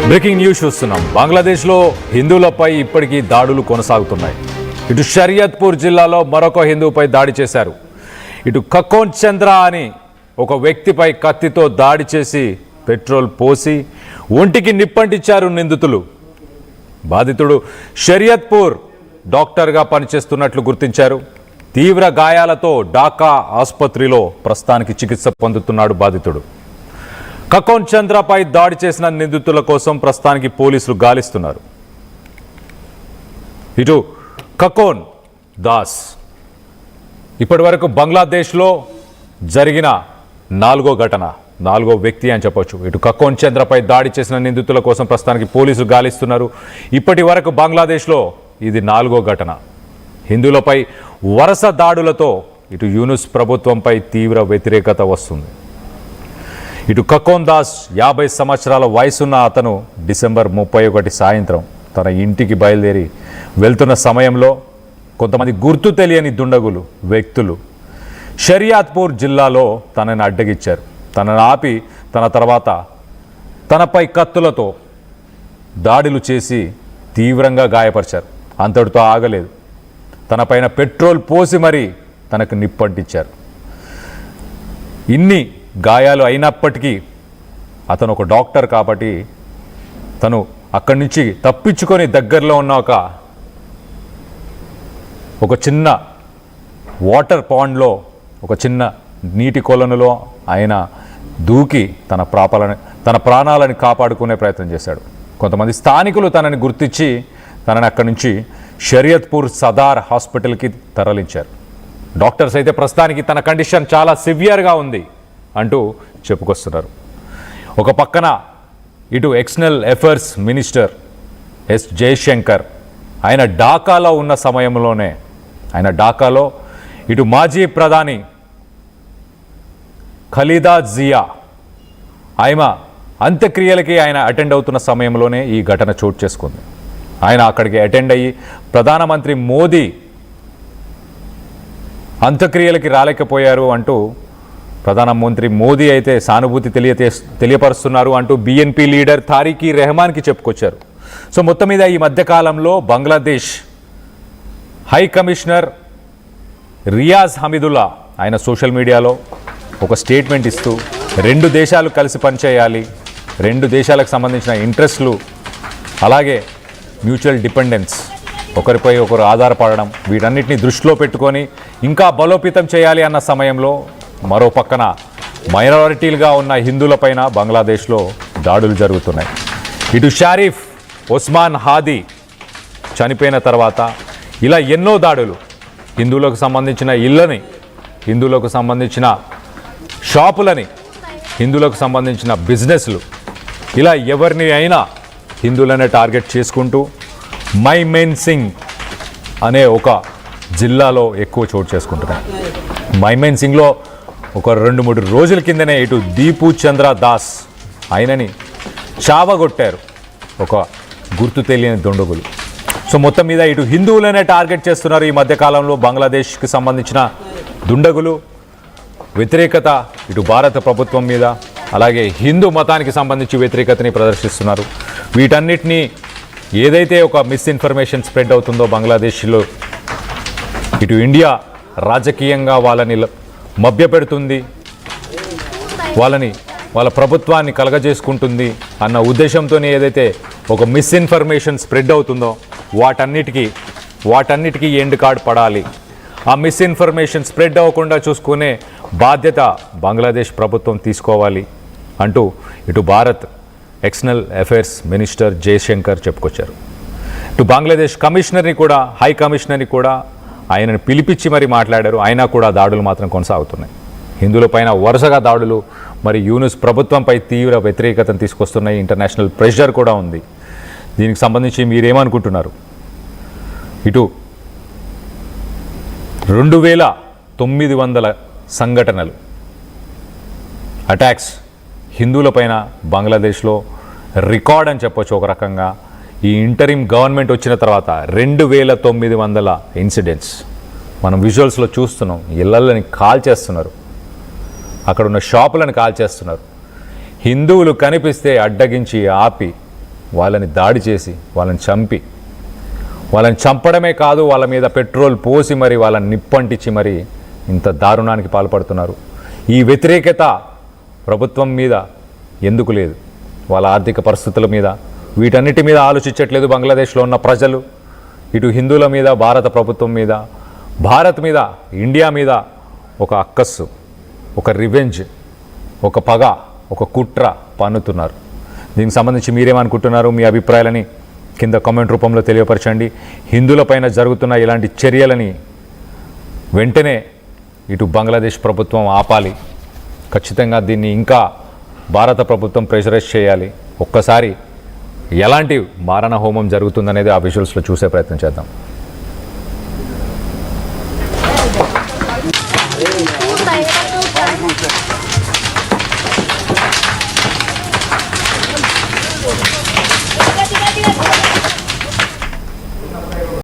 Breaking news చూస్తున్నాం. బంగ్లాదేశ్లో హిందువులపై ఇప్పటికీ దాడులు కొనసాగుతున్నాయి. ఇటు షరియత్పూర్ జిల్లాలో మరొక హిందువుపై దాడి చేశారు. ఇటు కకోన్ చంద్ర అని ఒక వ్యక్తిపై కత్తితో దాడి చేసి పెట్రోల్ పోసి ఒంటికి నిప్పంటించారు నిందితులు. బాధితుడు షరియత్పూర్ డాక్టర్గా పనిచేస్తున్నట్లు గుర్తించారు. తీవ్ర గాయాలతో ఢాకా ఆసుపత్రిలో ప్రస్తుతానికి చికిత్స పొందుతున్నాడు బాధితుడు. కకోన్ చంద్రపై దాడి చేసిన నిందితుల కోసం ప్రస్తుతానికి పోలీసులు గాలిస్తున్నారు. ఇటు కకోన్ దాస్ ఇప్పటి వరకు బంగ్లాదేశ్లో జరిగిన నాలుగో వ్యక్తి అని చెప్పొచ్చు. ఇటు కకోన్ చంద్రపై దాడి చేసిన నిందితుల కోసం ప్రస్తుతానికి పోలీసులు గాలిస్తున్నారు. ఇప్పటి వరకు బంగ్లాదేశ్లో ఇది 4వ ఘటన. హిందువులపై వరుస దాడులతో ఇటు యూనుస్ ప్రభుత్వంపై తీవ్ర వ్యతిరేకత వస్తుంది. ఇటు కకోన్ దాస్ 50 సంవత్సరాల వయసున్న అతను డిసెంబర్ 31 సాయంత్రం తన ఇంటికి బయలుదేరి వెళ్తున్న సమయంలో కొంతమంది గుర్తు తెలియని దుండగులు వ్యక్తులు షరియాత్పూర్ జిల్లాలో తనని అడ్డగించారు. తనను ఆపి తన తర్వాత తనపై కత్తులతో దాడులు చేసి తీవ్రంగా గాయపరిచారు. అంతటితో ఆగలేదు. తనపైన పెట్రోల్ పోసి మరీ తనకు నిప్పంటించారు. ఇన్ని గాయాలు అయినప్పటికీ అతను ఒక డాక్టర్ కాబట్టి తను అక్కడి నుంచి తప్పించుకొని దగ్గరలో ఉన్న ఒక చిన్న వాటర్ పాండ్లో ఒక చిన్న నీటి కొలనులో ఆయన దూకి తన ప్రాణాలను కాపాడుకునే ప్రయత్నం చేశాడు. కొంతమంది స్థానికులు తనని గుర్తించి తనని అక్కడి నుంచి షరియత్పూర్ సదార్ హాస్పిటల్కి తరలించారు. డాక్టర్స్ అయితే ప్రస్తుతానికి తన కండిషన్ చాలా సివియర్గా ఉంది అంటూ చెప్పుకొస్తున్నారు. ఒక పక్కన ఇటు external affairs minister S Jaishankar ఆయన ఢాకాలో ఉన్న సమయంలోనే ఢాకాలో ఇటు మాజీ ప్రధాని ఖలీదా జియా ఆయన అంత్యక్రియలకి ఆయన అటెండ్ అవుతున్న సమయంలోనే ఈ ఘటన చోటు చేసుకుంది. ఆయన అక్కడికి అటెండ్ అయ్యి ప్రధానమంత్రి మోదీ అంత్యక్రియలకి రాలేకపోయారు అంటూ ప్రధానమంత్రి మోదీ అయితే సానుభూతి తెలియపరుస్తున్నారు అంటూ బిఎన్పి లీడర్ తారిక్ రెహమాన్కి చెప్పుకొచ్చారు. సో మొత్తం మీద ఈ మధ్యకాలంలో బంగ్లాదేశ్ హై కమిషనర్ రియాజ్ హమీదుల్లా ఆయన సోషల్ మీడియాలో ఒక స్టేట్మెంట్ ఇస్తూ 2 దేశాలు కలిసి పనిచేయాలి, 2 దేశాలకు సంబంధించిన ఇంట్రెస్ట్లు అలాగే మ్యూచువల్ డిపెండెన్స్ ఒకరిపై ఒకరు ఆధారపడడం వీటన్నిటిని దృష్టిలో పెట్టుకొని ఇంకా బలోపేతం చేయాలి అన్న సమయంలో మరో పక్కన మైనారిటీలుగా ఉన్న హిందువులపైన బంగ్లాదేశ్లో దాడులు జరుగుతున్నాయి. ఇటు షరీఫ్ ఉస్మాన్ హాదీ చనిపోయిన తర్వాత ఇలా ఎన్నో దాడులు హిందువులకు సంబంధించిన ఇళ్ళని, హిందువులకు సంబంధించిన షాపులని, హిందువులకు సంబంధించిన బిజినెస్లు ఇలా ఎవరిని అయినా హిందువులనే టార్గెట్ చేసుకుంటూ మైమేన్ అనే ఒక జిల్లాలో ఎక్కువ చోటు చేసుకుంటున్నాయి. మైమేన్ సింగ్లో ఒక 2-3 రోజుల కిందనే ఇటు దీపు చంద్ర దాస్ ఆయనని చావగొట్టారు ఒక గుర్తు తెలియని దుండగులు. సో మొత్తం మీద ఇటు హిందువులనే టార్గెట్ చేస్తున్నారు ఈ మధ్యకాలంలో బంగ్లాదేశ్కి సంబంధించిన దుండగులు. వ్యతిరేకత ఇటు భారత ప్రభుత్వం మీద అలాగే హిందూ మతానికి సంబంధించి వ్యతిరేకతని ప్రదర్శిస్తున్నారు. వీటన్నిటినీ ఏదైతే ఒక మిస్ఇన్ఫర్మేషన్ స్ప్రెడ్ అవుతుందో బంగ్లాదేశ్లో ఇటు ఇండియా రాజకీయంగా వాళ్ళని మభ్యపెడుతుంది, వాళ్ళ ప్రభుత్వాన్ని కలగజేసుకుంటుంది అన్న ఉద్దేశంతోనే ఏదైతే ఒక మిస్ఇన్ఫర్మేషన్ స్ప్రెడ్ అవుతుందో వాటన్నిటికీ ఎండ్ కార్డ్ పడాలి. ఆ మిస్ఇన్ఫర్మేషన్ స్ప్రెడ్ అవ్వకుండా చూసుకునే బాధ్యత బంగ్లాదేశ్ ప్రభుత్వం తీసుకోవాలి అంటూ ఇటు Bharat external affairs minister Jaishankar చెప్పుకొచ్చారు. ఇటు బంగ్లాదేశ్ కమిషనర్ని కూడా హై కమిషనర్ని కూడా ఆయనను పిలిపించి మరి మాట్లాడారు. అయినా కూడా దాడులు మాత్రం కొనసాగుతున్నాయి. హిందువులపైన వరుసగా దాడులు మరి యూనుస్ ప్రభుత్వంపై తీవ్ర వ్యతిరేకతను తీసుకొస్తున్నాయి. ఇంటర్నేషనల్ ప్రెషర్ కూడా ఉంది. దీనికి సంబంధించి మీరేమనుకుంటున్నారు? ఇటు 2900 సంఘటనలు అటాక్స్ హిందువులపైన బంగ్లాదేశ్లో రికార్డ్ అని చెప్పొచ్చు ఒక రకంగా. ఈ ఇంటరిమ్ గవర్నమెంట్ వచ్చిన తర్వాత 2900 ఇన్సిడెంట్స్ మనం విజువల్స్లో చూస్తున్నాం. ఇళ్లని కాల్ చేస్తున్నారు, అక్కడ ఉన్న షాపులను కాల్ చేస్తున్నారు. హిందువులు కనిపిస్తే అడ్డగించి ఆపి వాళ్ళని దాడి చేసి వాళ్ళని చంపి వాళ్ళని చంపడమే కాదు వాళ్ళ మీద పెట్రోల్ పోసి మరి వాళ్ళని నిప్పంటించి మరి ఇంత దారుణానికి పాల్పడుతున్నారు. ఈ వ్యతిరేకత ప్రభుత్వం మీద ఎందుకు లేదు? వాళ్ళ ఆర్థిక పరిస్థితుల మీద వీటన్నిటి మీద ఆలోచించట్లేదు బంగ్లాదేశ్లో ఉన్న ప్రజలు. ఇటు హిందువుల మీద, భారత ప్రభుత్వం మీద, భారత్ మీద, ఇండియా మీద ఒక అక్కస్సు, ఒక రివెంజ్, ఒక పగ, ఒక కుట్ర పన్నుతున్నారు. దీనికి సంబంధించి మీరేమనుకుంటున్నారు? మీ అభిప్రాయాలని కింద కామెంట్ రూపంలో తెలియపరచండి. హిందువులపైన జరుగుతున్న ఇలాంటి చర్యలని వెంటనే ఇటు బంగ్లాదేశ్ ప్రభుత్వం ఆపాలి. ఖచ్చితంగా దీన్ని ఇంకా భారత ప్రభుత్వం ప్రెషరైజ్ చేయాలి. ఒక్కసారి ఎలాంటి మారణ హోమం జరుగుతుందనేది ఆ విజువల్స్లో చూసే ప్రయత్నం చేద్దాం.